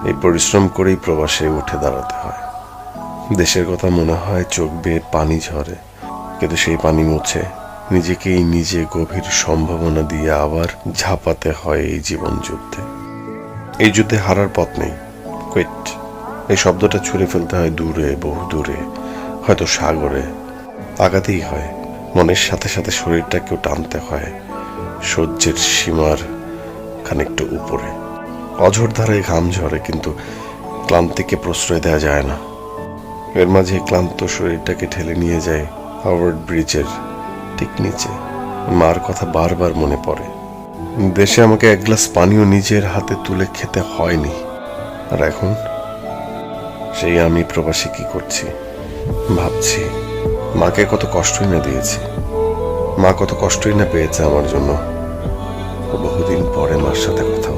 এই পরিশ্রম করেই প্রবাসে উঠে দাঁড়াতে হয়। দেশের কথা মনে হয় চোখ বেয়ে পানি ঝরে, কিন্তু সেই পানি মুছে নিজেকেই নিজে গভীর সম্ভাবনা দিয়ে আবার ঝাঁপাতে হয় এই জীবন যুদ্ধে। এই যুদ্ধে হারার পথ নেই। কুইট, এই শব্দটা ছুঁড়ে ফেলতে হয় দূরে, বহু দূরে, হয়তো সাগরে। আগাতেই হয়, মনের সাথে সাথে শরীরটাকেও টানতে হয় সহ্যের সীমার খানিকটা উপরে। অঝোর ধারায় ঘাম ঝরে, কিন্তু ক্লান্তিকে প্রশ্রয় দেওয়া যায় না। এর মাঝে ক্লান্ত শরীরটাকে ঠেলে নিয়ে যায় হাওয়ার্ড ব্রিজের ঠিক নিচে। মার কথা বারবার মনে পড়ে। দেশে আমাকে এক গ্লাস পানিও নিজের হাতে তুলে খেতে হয়নি, আর এখন সেই আমি প্রবাসী কি করছি ভাবছি। মাকে কত কষ্টই না দিয়েছি, মা কত কষ্টই না পেয়েছে আমার জন্য। বহুদিন পরে মার সাথে কথা